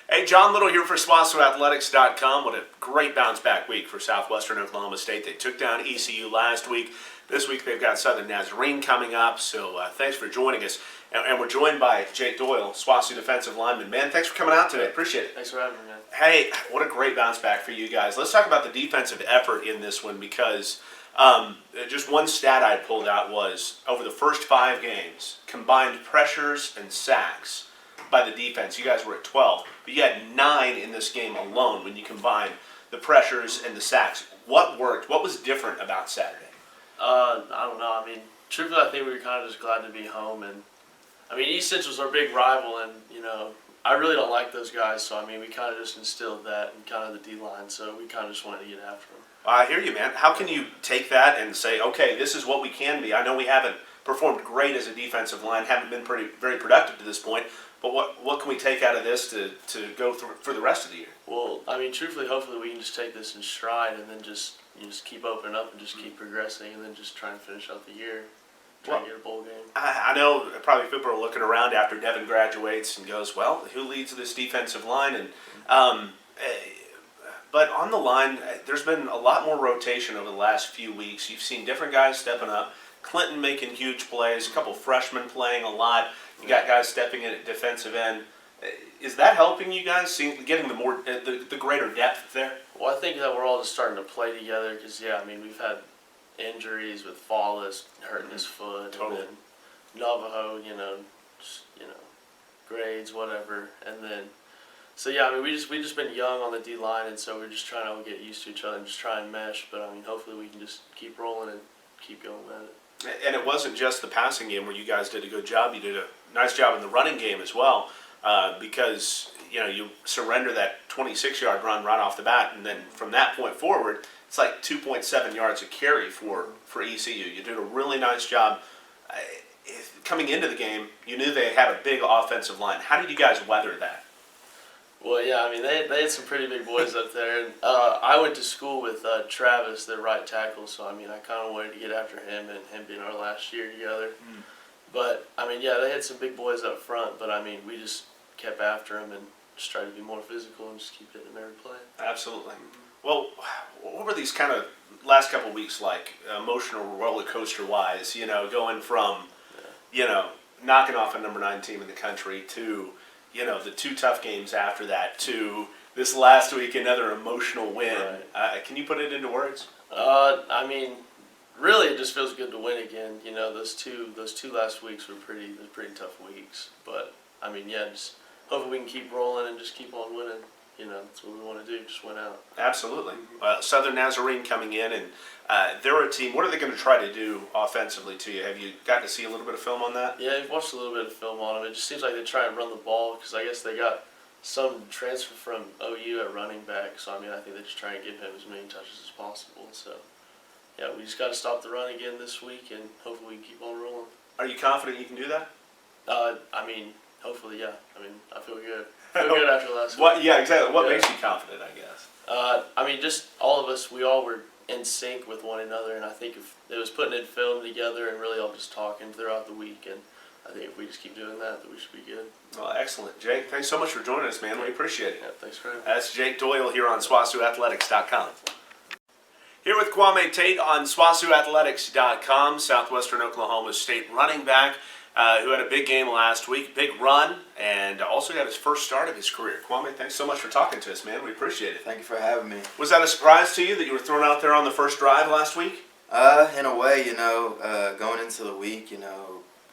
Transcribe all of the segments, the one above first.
Hey, John Liddle here for SWOSUathletics.com. What a great bounce-back week for Southwestern Oklahoma State. They took down ECU last week. This week they've got Southern Nazarene coming up, so thanks for joining us. And we're joined by Jake Doyle, SWOSU defensive lineman. Man, thanks for coming out today. Appreciate it. Thanks for having me, man. Hey, what a great bounce-back for you guys. Let's talk about the defensive effort in this one because just one stat I pulled out was over the first 5 games, combined pressures and sacks by the defense. You guys were at 12, but you had 9 in this game alone when you combine the pressures and the sacks. What worked? What was different about Saturday? I don't know. I mean, truthfully, I think we were kind of just glad to be home. And I mean, East Central's our big rival, and I really don't like those guys. So I mean, we kind of just instilled that in kind of the D-line. So we kind of just wanted to get after them. I hear you, man. How can you take that and say, okay, this is what we can be? I know we haven't performed great as a defensive line, haven't been very productive to this point. But what can we take out of this to go through for the rest of the year? Well, I mean, truthfully, hopefully we can just take this in stride and then just keep opening up and just keep progressing and then just try and finish out the year, try and get a bowl game. I know probably people are looking around after Devin graduates and goes, well, who leads this defensive line? And but on the line, there's been a lot more rotation over the last few weeks. You've seen different guys stepping up. Clinton making huge plays, a couple freshmen playing a lot. You got guys stepping in at defensive end. Is that helping you guys, getting the greater depth there? Well, I think that we're all just starting to play together because, yeah, I mean, we've had injuries with Fallis hurting his foot, Totally. And then Navajo, grades, whatever, and then. So yeah, I mean, we just been young on the D line, and so we're just trying to get used to each other and just try and mesh. But I mean, hopefully we can just keep rolling and keep going at it. And it wasn't just the passing game where you guys did a good job. You did a nice job in the running game as well, because you surrender that 26-yard run right off the bat, and then from that point forward, it's like 2.7 yards a carry for ECU. You did a really nice job. Coming into the game, you knew they had a big offensive line. How did you guys weather that? Well, yeah, I mean, they had some pretty big boys up there. And I went to school with Travis, their right tackle, so, I mean, I kind of wanted to get after him and him being our last year together. Mm. But, I mean, yeah, they had some big boys up front, but, I mean, we just kept after them and just tried to be more physical and just keep hitting them every play. Absolutely. Well, what were these kind of last couple of weeks like, emotional roller coaster-wise, going from, knocking off a number 9 team in the country to the 2 tough games after that to this last week, another emotional win. Right. Can you put it into words? I mean, really, it just feels good to win again. Those two last weeks were pretty tough weeks. But I mean, yeah, just hopefully we can keep rolling and just keep on winning. That's what we want to do, just win out. Absolutely. Southern Nazarene coming in, and they're a team. What are they going to try to do offensively to you? Have you gotten to see a little bit of film on that? Yeah, I've watched a little bit of film on them. It just seems like they try and run the ball because I guess they got some transfer from OU at running back. So, I mean, I think they just try and give him as many touches as possible. So, yeah, we just got to stop the run again this week, and hopefully we can keep on rolling. Are you confident you can do that? I mean, hopefully, yeah. I mean, I feel good. I feel good after last week. Yeah, exactly. What makes you confident, I guess? I mean, just all of us, we all were in sync with one another, and I think if it was putting in film together and really all just talking throughout the week, and I think if we just keep doing that, we should be good. Well, excellent. Jake, thanks so much for joining us, man. We appreciate it. Yeah, thanks for having me. That's Jake Doyle here on SWOSUathletics.com. Here with Kwame Tate on SWOSUathletics.com, Southwestern Oklahoma State running back, who had a big game last week, big run, and also got his first start of his career. Kwame, thanks so much for talking to us, man. We appreciate it. Thank you for having me. Was that a surprise to you that you were thrown out there on the first drive last week? In a way, going into the week,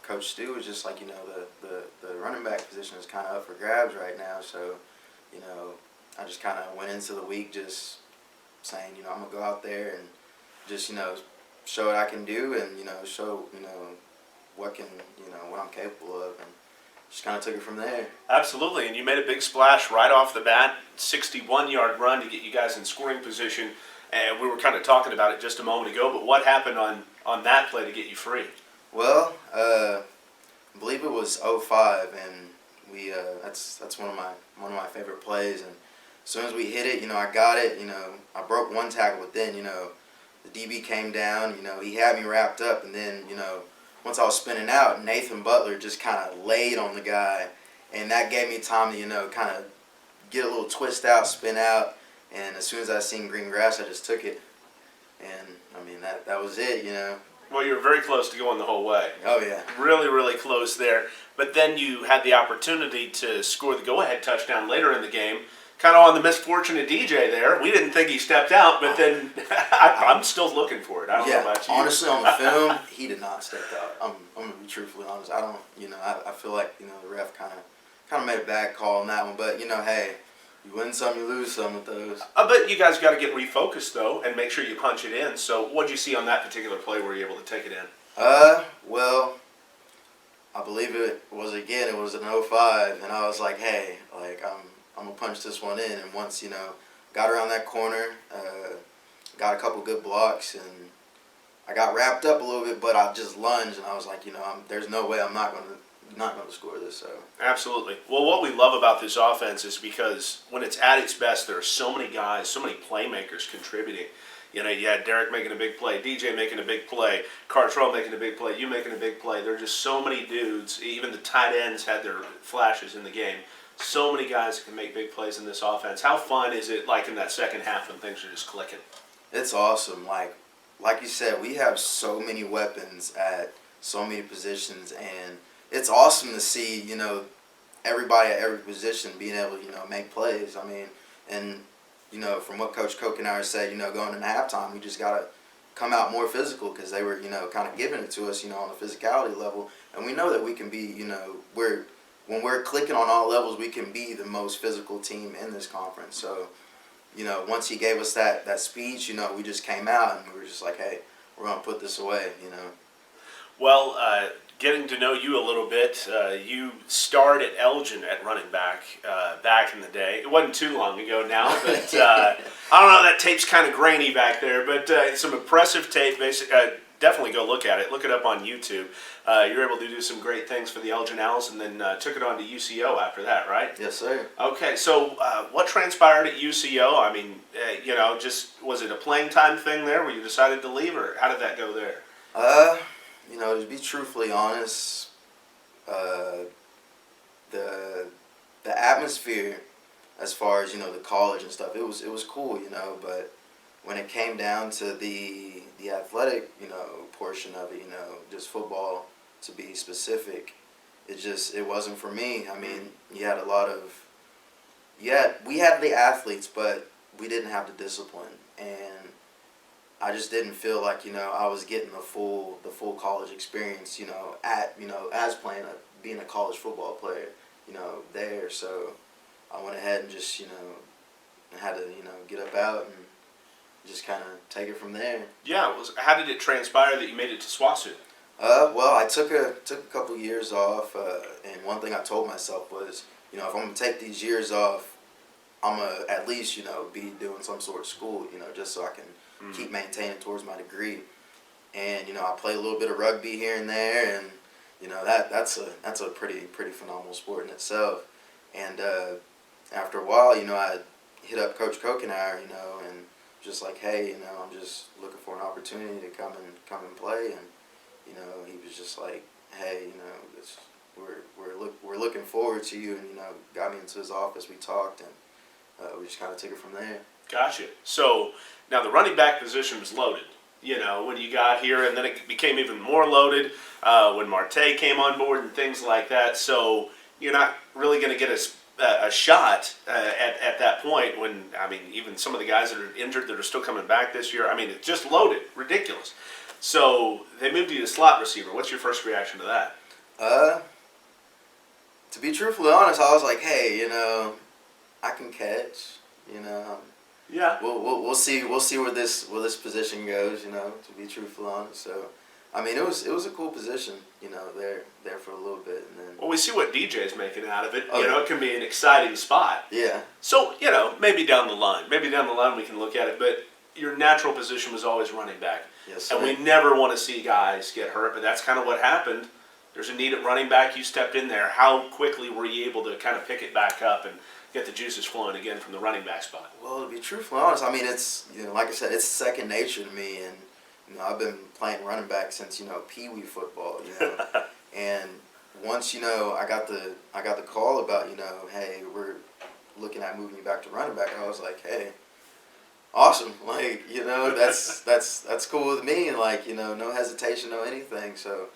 Coach Stu was just like, the running back position is kind of up for grabs right now. So, I just kind of went into the week just saying, I'm going to go out there and just, show what I can do and, show, what I'm capable of, and just kind of took it from there. Absolutely, and you made a big splash right off the bat, 61-yard run to get you guys in scoring position, and we were kind of talking about it just a moment ago, but what happened on that play to get you free? Well, I believe it was 05, and we that's one of my favorite plays, and as soon as we hit it, I got it, I broke one tackle, but then, the DB came down, he had me wrapped up, and then, once I was spinning out, Nathan Butler just kind of laid on the guy, and that gave me time to, kind of get a little twist out, spin out, and as soon as I seen green grass, I just took it. And, I mean, that was it, you know. Well, you were very close to going the whole way. Oh, yeah. Really, really close there. But then you had the opportunity to score the go-ahead touchdown later in the game. Kind of on the misfortune of DJ there. We didn't think he stepped out, but then I'm still looking for it. I don't know about you. Honestly, on the film, he did not step out. I'm going to be truthfully honest. I don't, you know, I feel like, you know, the ref kind of made a bad call on that one. But, you know, hey, you win some, you lose some with those. But you guys got to get refocused, though, and make sure you punch it in. So what did you see on that particular play where you were able to take it in? Well, I believe it was an 05, and I was like, hey, like, I'm going to punch this one in. And once, you know, got around that corner, got a couple good blocks, and I got wrapped up a little bit, but I just lunged, and I was like, you know, there's no way I'm not going to score this. So Absolutely. Well, what we love about this offense is because when it's at its best, there are so many guys, so many playmakers contributing. You know, you had Derek making a big play, DJ making a big play, Cartrell making a big play, you making a big play. There are just so many dudes. Even the tight ends had their flashes in the game. So many guys that can make big plays in this offense. How fun is it, like in that second half when things are just clicking? it's awesome. Like you said, we have so many weapons at so many positions, and it's awesome to see, you know, everybody at every position being able to, you know, make plays. I mean, and, you know, from what Coach Kokenauer said, you know, going into halftime, we just got to come out more physical because they were, you know, kind of giving it to us, you know, on the physicality level. And we know that we can be, you know, when we're clicking on all levels, we can be the most physical team in this conference. So, you know, once he gave us that speech, you know, we just came out and we were just like, hey, we're going to put this away, you know. Well, getting to know you a little bit, you starred at Elgin at running back back in the day. It wasn't too long ago now, but I don't know, that tape's kind of grainy back there, but some impressive tape. Definitely go look at it. Look it up on YouTube. You're able to do some great things for the Elgin Owls, and then took it on to UCO after that, right? Yes, sir. Okay, so what transpired at UCO? I mean, you know, just was it a playing time thing there where you decided to leave, or how did that go there? You know, to be truthfully honest, the atmosphere, as far as, you know, the college and stuff, it was cool, you know, but when it came down to the athletic, you know, portion of it, you know, just football to be specific, it wasn't for me. I mean, we had the athletes, but we didn't have the discipline, and I just didn't feel like, you know, I was getting the full college experience, you know, as being a college football player, you know, there. So I went ahead and just, you know, had to, you know, get up out and just kind of take it from there. Yeah, how did it transpire that you made it to SWOSU? Well, I took a couple years off, and one thing I told myself was, you know, if I'm gonna take these years off, I'm gonna at least, you know, be doing some sort of school, you know, just so I can keep maintaining towards my degree. And, you know, I play a little bit of rugby here and there, and, you know, that's a pretty phenomenal sport in itself. And after a while, you know, I hit up Coach Kokenauer, you know, and just like, hey, you know, I'm just looking for an opportunity to come and play. And, you know, he was just like, hey, you know, we're looking forward to you, and, you know, got me into his office. We talked, and we just kind of took it from there. Gotcha. So now the running back position was loaded, you know, when you got here, and then it became even more loaded when Marte came on board and things like that. So you're not really going to get a shot at that point when, I mean, even some of the guys that are injured that are still coming back this year, I mean, it's just loaded. Ridiculous. So they moved you to slot receiver. What's your first reaction to that? To be truthfully honest, I was like, hey, you know, I can catch, you know. Yeah. We'll see where this position goes, you know, to be truthfully honest. So, I mean, it was a cool position, you know, there for a little bit, and then. Well, we see what DJ's making out of it. Oh, you know, it can be an exciting spot. Yeah. So, you know, maybe down the line we can look at it, but your natural position was always running back. Yes, sir. And we never want to see guys get hurt, but that's kind of what happened. There's a need at running back. You stepped in there. How quickly were you able to kind of pick it back up and get the juices flowing again from the running back spot? Well, to be truthfully honest, I mean, it's, you know, like I said, it's second nature to me, and, you know, I've been playing running back since, you know, pee-wee football, you know. And once, you know, I got the call about, you know, hey, we're looking at moving you back to running back, I was like, hey, awesome. Like, you know, that's cool with me. And, like, you know, no hesitation, no anything. So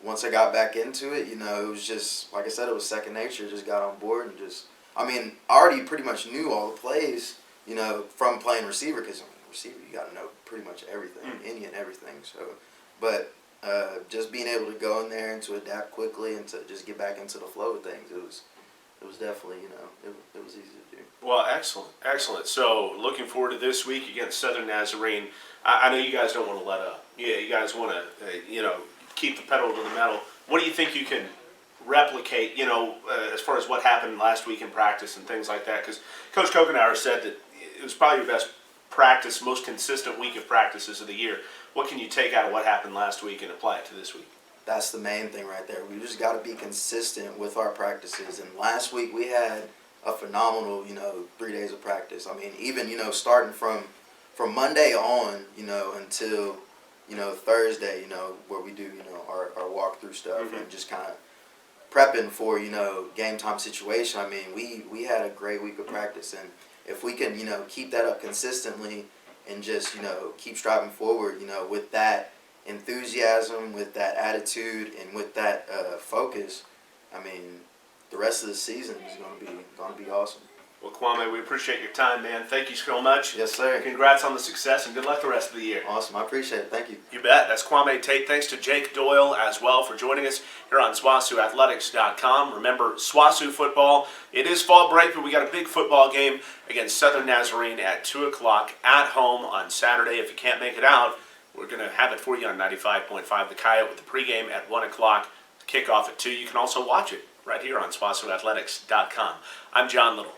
once I got back into it, you know, it was just, like I said, it was second nature. Just got on board and just, I mean, I already pretty much knew all the plays, you know, from playing receiver, because I mean, receiver, you got to know pretty much everything, any and everything. So, but just being able to go in there and to adapt quickly and to just get back into the flow of things, it was definitely, you know, it was easy to do. Well, excellent, excellent. So, looking forward to this week against Southern Nazarene. I know you guys don't want to let up. Yeah, you guys want to, you know, keep the pedal to the metal. What do you think you can replicate, you know, as far as what happened last week in practice and things like that? Because Coach Kokenauer said that it was probably your best practice, most consistent week of practices of the year. What can you take out of what happened last week and apply it to this week? That's the main thing right there. We just got to be consistent with our practices. And last week we had a phenomenal, you know, 3 days of practice. I mean, even, you know, starting from Monday on, you know, until, you know, Thursday, you know, where we do, you know, our walkthrough stuff and just kind of prepping for, you know, game time situation. I mean, we had a great week of practice, and if we can, you know, keep that up consistently and just, you know, keep striving forward, you know, with that enthusiasm, with that attitude, and with that focus, I mean, the rest of the season is going to be awesome. Well, Kwame, we appreciate your time, man. Thank you so much. Yes, sir. Congrats on the success, and good luck the rest of the year. Awesome. I appreciate it. Thank you. You bet. That's Kwame Tate. Thanks to Jake Doyle as well for joining us here on SWOSUathletics.com. Remember, SWOSU football, it is fall break, but we got a big football game against Southern Nazarene at 2 o'clock at home on Saturday. If you can't make it out, we're going to have it for you on 95.5 The Coyote with the pregame at 1 o'clock, kickoff at 2. You can also watch it right here on SWOSUathletics.com. I'm John Liddle.